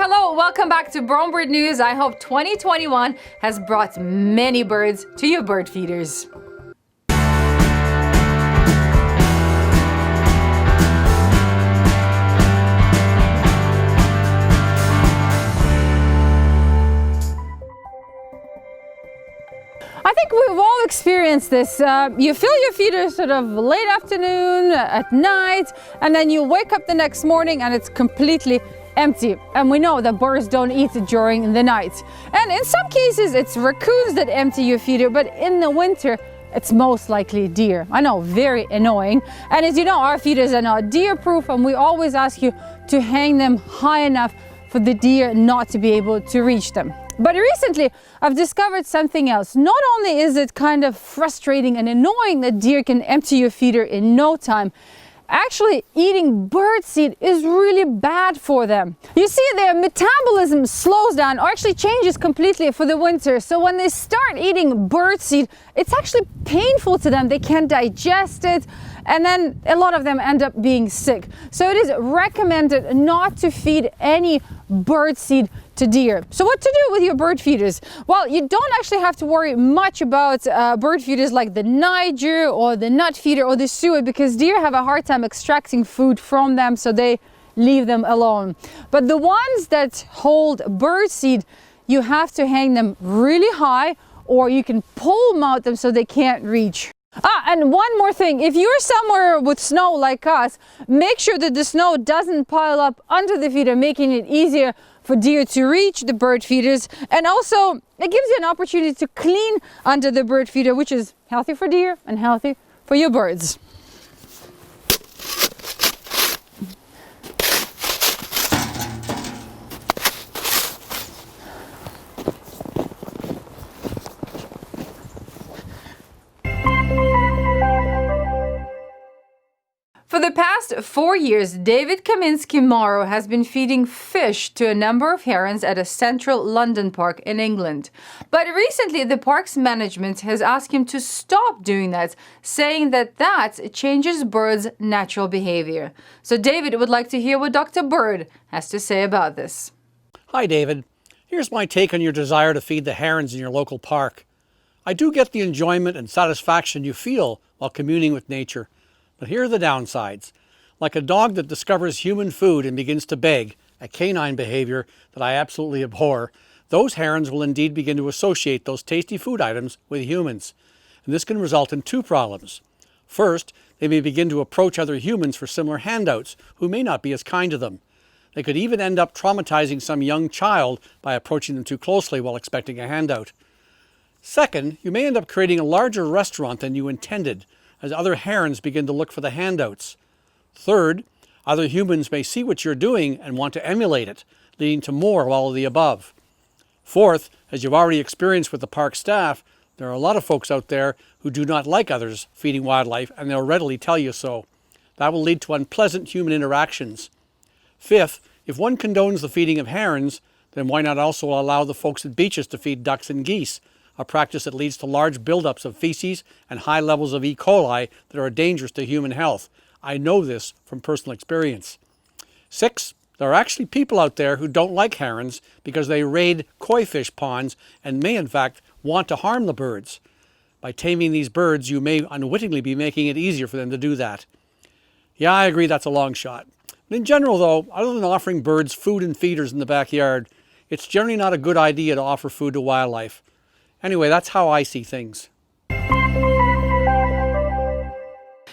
Hello, welcome back to Brown Bird News. I hope 2021 has brought many birds to your bird feeders. I think we've all experienced this. You fill your feeder sort of late afternoon, at night, and then you wake up the next morning and it's completely empty. And we know that birds don't eat during the night. And in some cases it's raccoons that empty your feeder, but in the winter it's most likely deer. I know, very annoying. And as you know, our feeders are not deer proof, and we always ask you to hang them high enough for the deer not to be able to reach them. But recently I've discovered something else. Not only is it kind of frustrating and annoying that deer can empty your feeder in no time, actually eating birdseed is really bad for them. You see, their metabolism slows down or actually changes completely for the winter. So when they start eating birdseed, it's actually painful to them. They can't digest it, and then a lot of them end up being sick. So it is recommended not to feed any birdseed to deer. So what to do with your bird feeders? Well, you don't actually have to worry much about bird feeders like the Niger or the nut feeder or the suet, because deer have a hard time extracting food from them, so they leave them alone. But the ones that hold birdseed, you have to hang them really high, or you can pole mount them so they can't reach. And one more thing, if you're somewhere with snow like us, make sure that the snow doesn't pile up under the feeder, making it easier for deer to reach the bird feeders. And also, it gives you an opportunity to clean under the bird feeder, which is healthy for deer and healthy for your birds. For the past 4 years, David Kaminsky-Morrow has been feeding fish to a number of herons at a central London park in England. But recently, the park's management has asked him to stop doing that, saying that changes birds' natural behavior. So David would like to hear what Dr. Bird has to say about this. Hi, David. Here's my take on your desire to feed the herons in your local park. I do get the enjoyment and satisfaction you feel while communing with nature. But here are the downsides. Like a dog that discovers human food and begins to beg, a canine behavior that I absolutely abhor, those herons will indeed begin to associate those tasty food items with humans. And this can result in two problems. First, they may begin to approach other humans for similar handouts who may not be as kind to them. They could even end up traumatizing some young child by approaching them too closely while expecting a handout. Second, you may end up creating a larger restaurant than you intended, as other herons begin to look for the handouts. Third, other humans may see what you're doing and want to emulate it, leading to more of all of the above. Fourth, as you've already experienced with the park staff, there are a lot of folks out there who do not like others feeding wildlife, and they'll readily tell you so. That will lead to unpleasant human interactions. Fifth, if one condones the feeding of herons, then why not also allow the folks at beaches to feed ducks and geese, a practice that leads to large buildups of feces and high levels of E. coli that are dangerous to human health. I know this from personal experience. 6, there are actually people out there who don't like herons because they raid koi fish ponds and may in fact want to harm the birds. By taming these birds, you may unwittingly be making it easier for them to do that. Yeah, I agree that's a long shot. But in general though, other than offering birds food and feeders in the backyard, it's generally not a good idea to offer food to wildlife. Anyway, that's how I see things.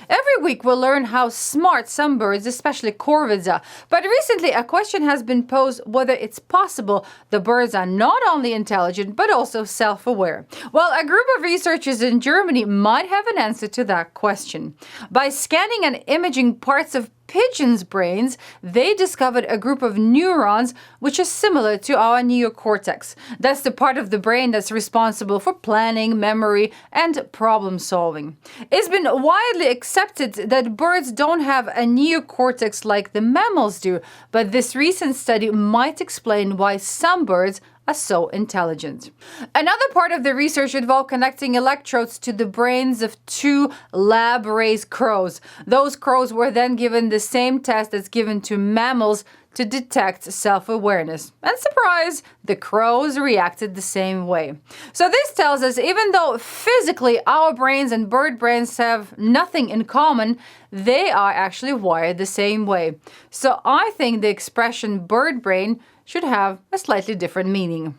Every week we'll learn how smart some birds, especially corvids, are. But recently a question has been posed whether it's possible the birds are not only intelligent but also self-aware. Well, a group of researchers in Germany might have an answer to that question. By scanning and imaging parts of pigeons' brains, they discovered a group of neurons which is similar to our neocortex. That's the part of the brain that's responsible for planning, memory, and problem solving. It's been widely accepted that birds don't have a neocortex like the mammals do, but this recent study might explain why some birds are so intelligent. Another part of the research involved connecting electrodes to the brains of 2 lab-raised crows. Those crows were then given the same test that's given to mammals to detect self-awareness. And surprise, the crows reacted the same way. So this tells us even though physically our brains and bird brains have nothing in common, they are actually wired the same way. So I think the expression bird brain should have a slightly different meaning.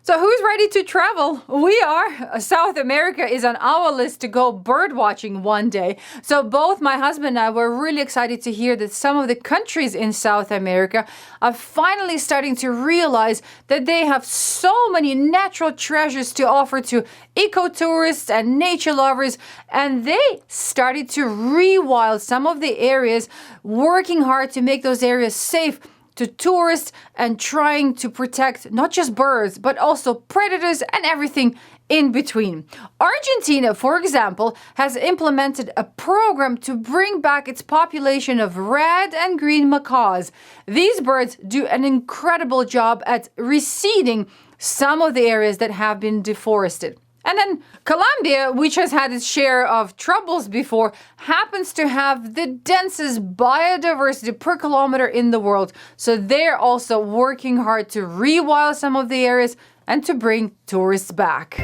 So who's ready to travel? We are. South America is on our list to go bird watching one day. So both my husband and I were really excited to hear that some of the countries in South America are finally starting to realize that they have so many natural treasures to offer to eco-tourists and nature lovers, and they started to rewild some of the areas, working hard to make those areas safe to tourists and trying to protect not just birds, but also predators and everything in between. Argentina, for example, has implemented a program to bring back its population of red and green macaws. These birds do an incredible job at reseeding some of the areas that have been deforested. And then Colombia, which has had its share of troubles before, happens to have the densest biodiversity per kilometer in the world. So they're also working hard to rewild some of the areas and to bring tourists back.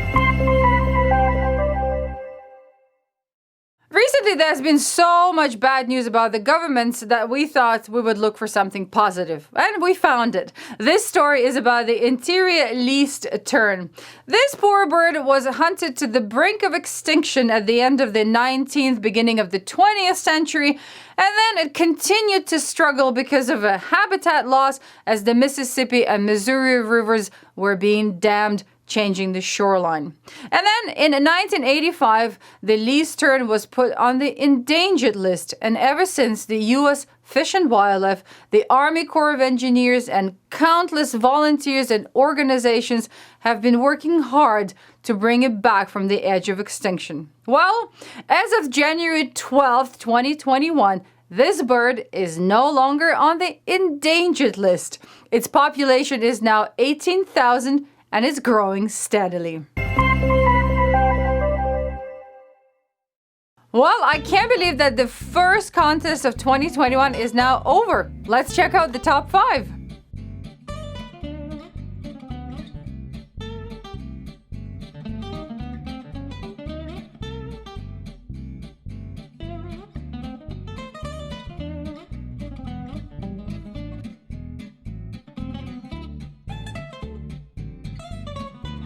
Recently, there's been so much bad news about the governments that we thought we would look for something positive. And we found it. This story is about the Interior Least Tern. This poor bird was hunted to the brink of extinction at the end of the 19th, beginning of the 20th century. And then it continued to struggle because of a habitat loss as the Mississippi and Missouri rivers were being dammed, changing the shoreline. And then in 1985, the Least Tern was put on the endangered list. And ever since, the U.S. Fish and Wildlife, the Army Corps of Engineers, and countless volunteers and organizations have been working hard to bring it back from the edge of extinction. Well, as of January 12th, 2021, this bird is no longer on the endangered list. Its population is now 18,000 and is growing steadily. Well, I can't believe that the first contest of 2021 is now over. Let's check out the top 5.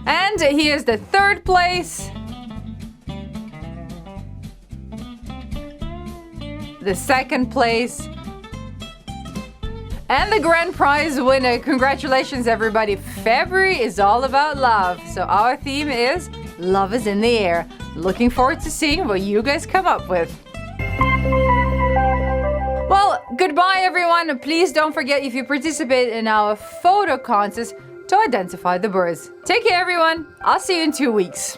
And here's the third place, the second place, and the grand prize winner. Congratulations, everybody. February is all about love. So our theme is Love is in the Air. Looking forward to seeing what you guys come up with. Well, goodbye, everyone. Please don't forget, if you participate in our photo contest, to identify the birds. Take care, everyone. I'll see you in 2 weeks.